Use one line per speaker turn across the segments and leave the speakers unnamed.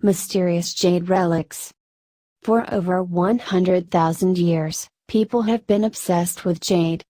Mysterious jade relics. For over 100,000 years, people have been obsessed with jade.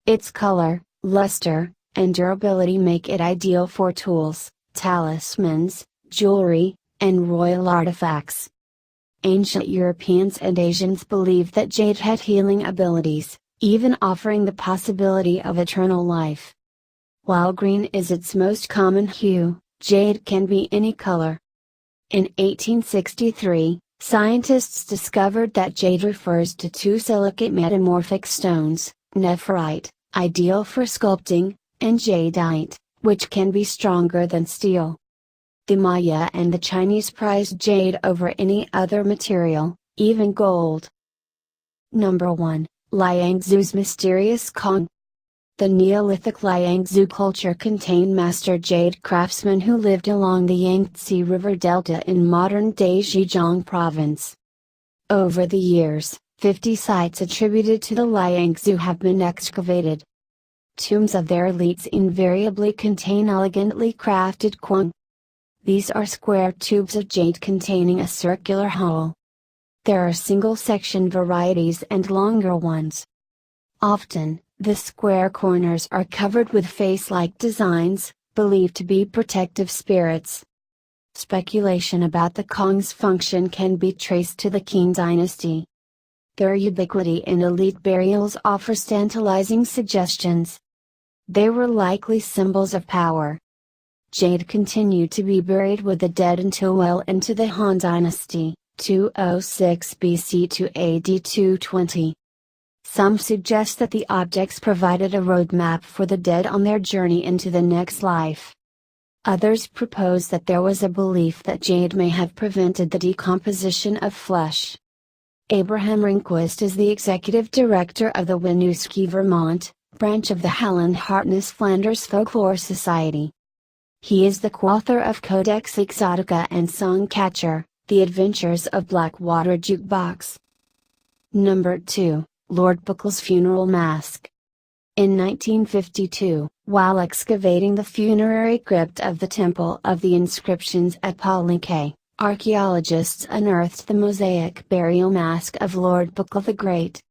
Its color, luster, and durability make it ideal for tools, talismans, jewelry, and royal artifacts. Ancient Europeans and Asians believed that jade had healing abilities, even offering the possibility of eternal life. While green is its most common hue, jade can be any color. In 1863, scientists discovered that jade refers to two silicate metamorphic stones, nephrite, ideal for sculpting, and jadeite, which can be stronger than steel. The Maya and the Chinese prized jade over any other material, even gold. Number 1. Liangzu's mysterious Kong. The Neolithic Liangzu culture contained master jade craftsmen who lived along the Yangtze River Delta in modern-day Zhejiang province. Over the years, 50 sites attributed to the Liangzu have been excavated. Tombs of their elites invariably contain elegantly crafted kwang. These are square tubes of jade containing a circular hole. There are single-section varieties and longer ones. Often, the square corners are covered with face-like designs, believed to be protective spirits. Speculation about the Kong's function can be traced to the Qing dynasty. Their ubiquity in elite burials offers tantalizing suggestions. They were likely symbols of power. Jade continued to be buried with the dead until well into the Han Dynasty, 206 BC to AD 220. Some suggest that the objects provided a roadmap for the dead on their journey into the next life. Others propose that there was a belief that jade may have prevented the decomposition of flesh. Abraham Rehnquist is the executive director of the Winooski, Vermont, branch of the Helen Hartness Flanders Folklore Society. He is the co-author of Codex Exotica and Songcatcher, The Adventures of Blackwater Jukebox. Number 2. Lord Buckle's Funeral Mask. In 1952, while excavating the funerary crypt of the Temple of the Inscriptions at Palenque, archaeologists unearthed the mosaic burial mask of Lord Buckle the Great.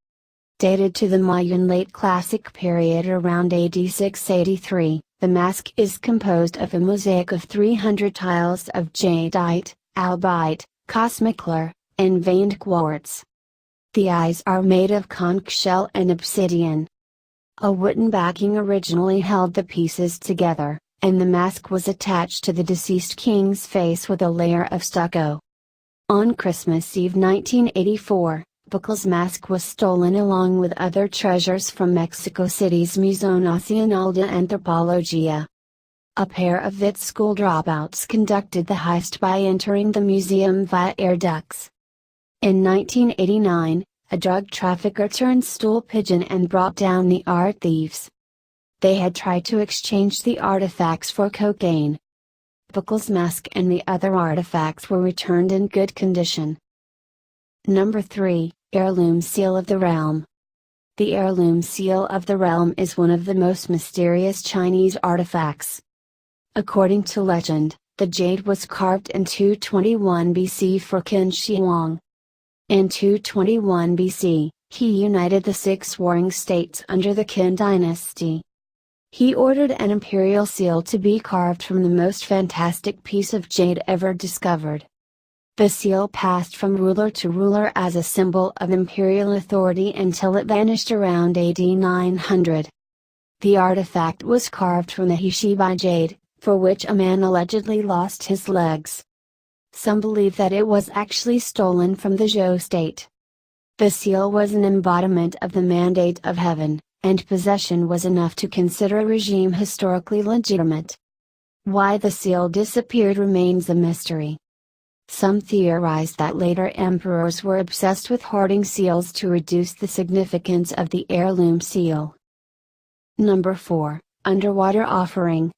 Dated to the Mayan Late Classic period around AD 683, the mask is composed of a mosaic of 300 tiles of jadeite, albite, cosmicler, and veined quartz. The eyes are made of conch shell and obsidian. A wooden backing originally held the pieces together, and the mask was attached to the deceased king's face with a layer of stucco. On Christmas Eve 1984, Buckle's mask was stolen along with other treasures from Mexico City's Museo Nacional de Antropología. A pair of its school dropouts conducted the heist by entering the museum via air ducts. In 1989, a drug trafficker turned stool pigeon and brought down the art thieves. They had tried to exchange the artifacts for cocaine. Buckle's mask and the other artifacts were returned in good condition. Number 3, Heirloom Seal of the Realm. The Heirloom Seal of the Realm is one of the most mysterious Chinese artifacts. According to legend, the jade was carved in 221 BC for Qin Shi Huang. In 221 BC, he united the 6 warring states under the Qin dynasty. He ordered an imperial seal to be carved from the most fantastic piece of jade ever discovered. The seal passed from ruler to ruler as a symbol of imperial authority until it vanished around AD 900. The artifact was carved from the Hishibai jade, for which a man allegedly lost his legs. Some believe that it was actually stolen from the Zhou state. The seal was an embodiment of the mandate of heaven, and possession was enough to consider a regime historically legitimate. Why the seal disappeared remains a mystery. Some theorize that later emperors were obsessed with hoarding seals to reduce the significance of the heirloom seal. Number 4, Underwater Offering.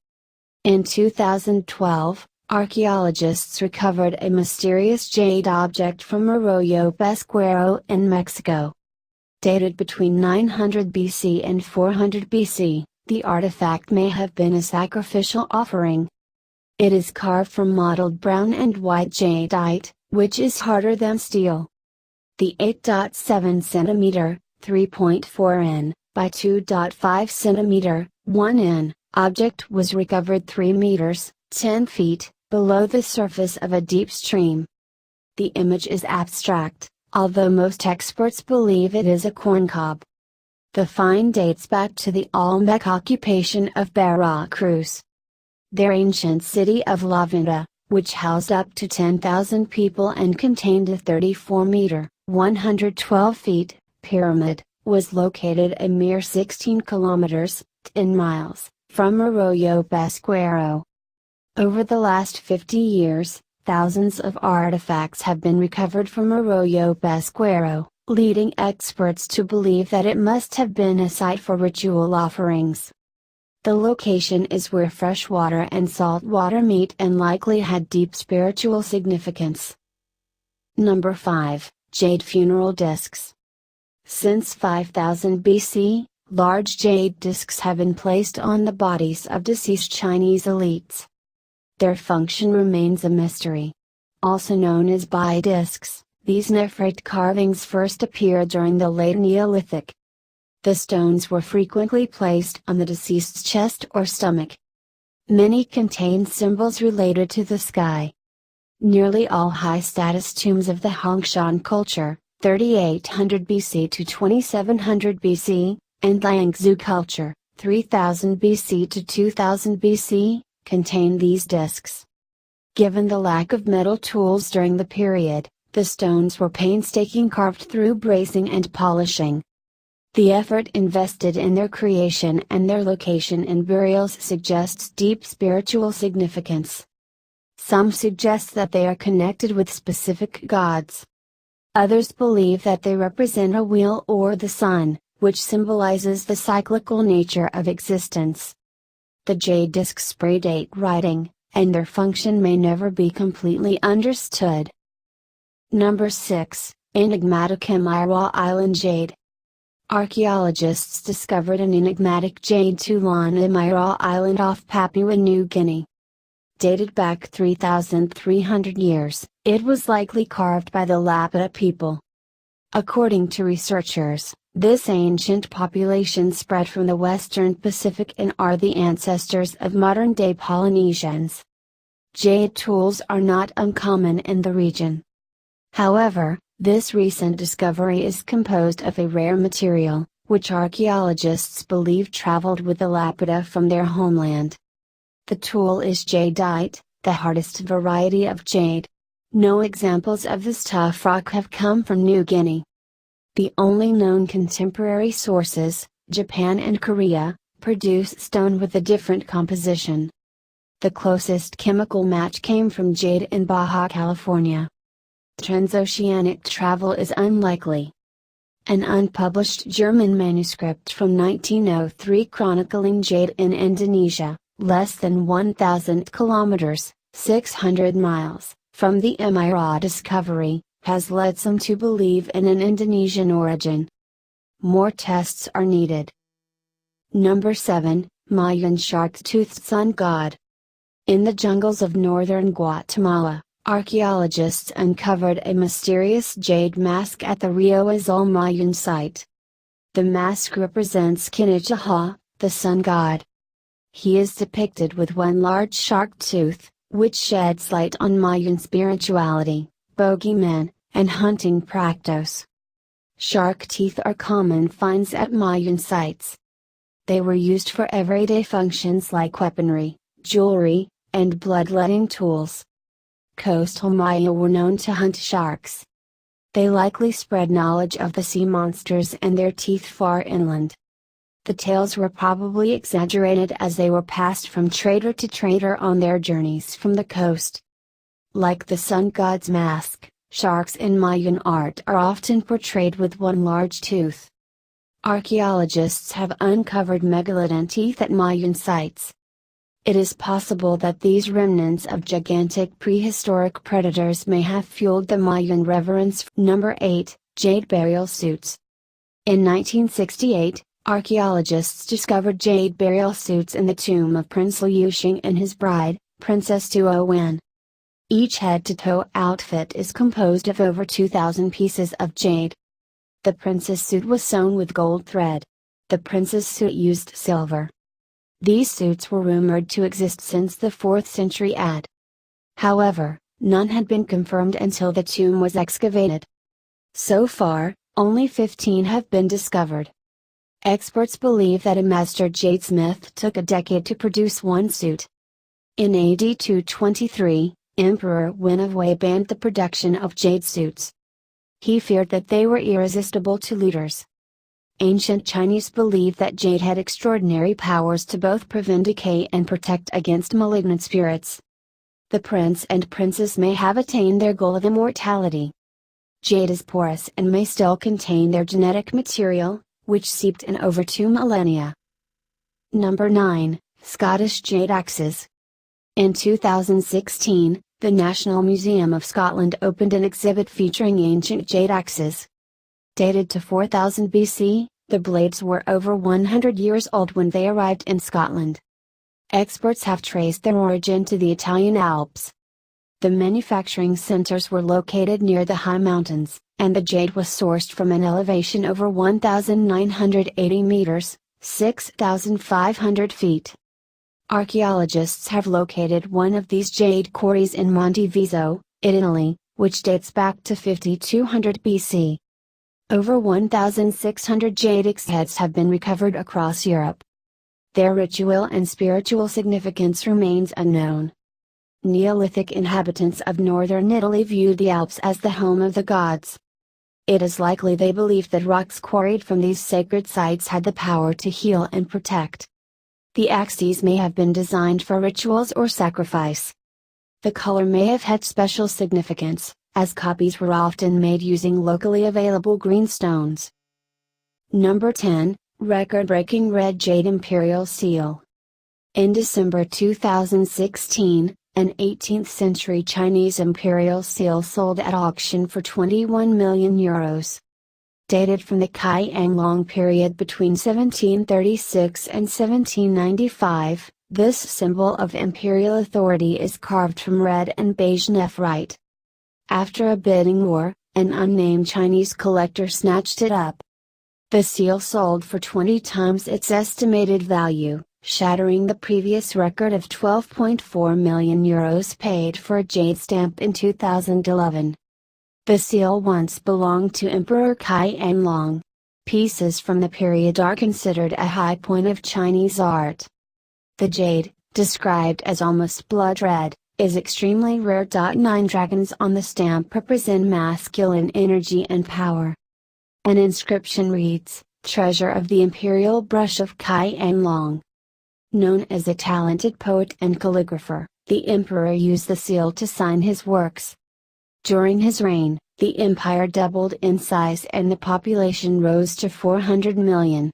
In 2012, archaeologists recovered a mysterious jade object from Arroyo Pesquero in Mexico. Dated between 900 BC and 400 BC, the artifact may have been a sacrificial offering. It is carved from mottled brown and white jadeite, which is harder than steel. The 8.7 cm, 3.4 in, by 2.5 cm, 1 in, object was recovered 3 meters, 10 feet, below the surface of a deep stream. The image is abstract, although most experts believe it is a corncob. The find dates back to the Olmec occupation of Veracruz. Their ancient city of La Venta, which housed up to 10,000 people and contained a 34-meter, 112 feet, pyramid, was located a mere 16 kilometers, 10 miles, from Arroyo Pesquero. Over the last 50 years, thousands of artifacts have been recovered from Arroyo Pesquero, leading experts to believe that it must have been a site for ritual offerings. The location is where fresh water and salt water meet and likely had deep spiritual significance. Number 5, Jade Funeral Discs. Since 5000 BC, large jade discs have been placed on the bodies of deceased Chinese elites. Their function remains a mystery. Also known as bai discs, these nephrite carvings first appeared during the late Neolithic. The stones were frequently placed on the deceased's chest or stomach. Many contain symbols related to the sky. Nearly all high-status tombs of the Hongshan culture, 3800 BC to 2700 BC, and Liangzhu culture, 3000 BC to 2000 BC, contain these discs. Given the lack of metal tools during the period, the stones were painstakingly carved through bracing and polishing. The effort invested in their creation and their location in burials suggests deep spiritual significance. Some suggest that they are connected with specific gods. Others believe that they represent a wheel or the sun, which symbolizes the cyclical nature of existence. The jade discs predate writing, and their function may never be completely understood. Number 6, Enigmatic Emira Island Jade. Archaeologists discovered an enigmatic jade tool on Emira Island off Papua New Guinea. Dated back 3,300 years, it was likely carved by the Lapita people. According to researchers, this ancient population spread from the western Pacific and are the ancestors of modern-day Polynesians. Jade tools are not uncommon in the region. However, this recent discovery is composed of a rare material, which archaeologists believe traveled with the Lapita from their homeland. The tool is jadeite, the hardest variety of jade. No examples of this tough rock have come from New Guinea. The only known contemporary sources, Japan and Korea, produce stone with a different composition. The closest chemical match came from jade in Baja California. Transoceanic travel is unlikely. An unpublished German manuscript from 1903 chronicling jade in Indonesia, less than 1,000 kilometers, 600 miles, from the Emira discovery, has led some to believe in an Indonesian origin. More tests are needed. Number 7, Mayan Shark-Toothed Sun God. In the jungles of northern Guatemala, archaeologists uncovered a mysterious jade mask at the Rio Azul Mayan site. The mask represents Kinijaha, the sun god. He is depicted with one large shark tooth, which sheds light on Mayan spirituality, bogeymen, and hunting practice. Shark teeth are common finds at Mayan sites. They were used for everyday functions like weaponry, jewelry, and bloodletting tools. Coastal Maya were known to hunt sharks. They likely spread knowledge of the sea monsters and their teeth far inland. The tales were probably exaggerated as they were passed from trader to trader on their journeys from the coast. Like the sun god's mask, sharks in Mayan art are often portrayed with one large tooth. Archaeologists have uncovered megalodon teeth at Mayan sites. It is possible that these remnants of gigantic prehistoric predators may have fueled the Mayan reverence. Number 8, Jade Burial Suits. In 1968, archaeologists discovered jade burial suits in the tomb of Prince Liu Xing and his bride, Princess Duo. Each head-to-toe outfit is composed of over 2,000 pieces of jade. The princess suit was sewn with gold thread. The princess suit used silver. These suits were rumored to exist since the 4th century AD. However, none had been confirmed until the tomb was excavated. So far, only 15 have been discovered. Experts believe that a master jadesmith took a decade to produce one suit. In AD 223, Emperor Wen of Wei banned the production of jade suits. He feared that they were irresistible to looters. Ancient Chinese believed that jade had extraordinary powers to both prevent decay and protect against malignant spirits. The prince and princess may have attained their goal of immortality. Jade is porous and may still contain their genetic material, which seeped in over 2 millennia. Number 9, Scottish Jade Axes. In 2016, the National Museum of Scotland opened an exhibit featuring ancient jade axes. Dated to 4000 BC, the blades were over 100 years old when they arrived in Scotland. Experts have traced their origin to the Italian Alps. The manufacturing centers were located near the high mountains, and the jade was sourced from an elevation over 1,980 meters, 6,500 feet. Archaeologists have located one of these jade quarries in Monteviso, Italy, which dates back to 5200 BC. Over 1,600 jade axe heads have been recovered across Europe. Their ritual and spiritual significance remains unknown. Neolithic inhabitants of northern Italy viewed the Alps as the home of the gods. It is likely they believed that rocks quarried from these sacred sites had the power to heal and protect. The axes may have been designed for rituals or sacrifice. The color may have had special significance, as copies were often made using locally available green stones. Number 10, Record-breaking red jade imperial seal. In December 2016, an 18th-century Chinese imperial seal sold at auction for €21 million. Dated from the Qianlong period between 1736 and 1795, this symbol of imperial authority is carved from red and beige nephrite. After a bidding war, an unnamed Chinese collector snatched it up. The seal sold for 20 times its estimated value, shattering the previous record of €12.4 million paid for a jade stamp in 2011. The seal once belonged to Emperor Qianlong. Pieces from the period are considered a high point of Chinese art. The jade, described as almost blood red, is extremely rare. 9 dragons on the stamp represent masculine energy and power. An inscription reads, "Treasure of the Imperial Brush of Qianlong." Known as a talented poet and calligrapher, the emperor used the seal to sign his works. During his reign, the empire doubled in size and the population rose to 400 million.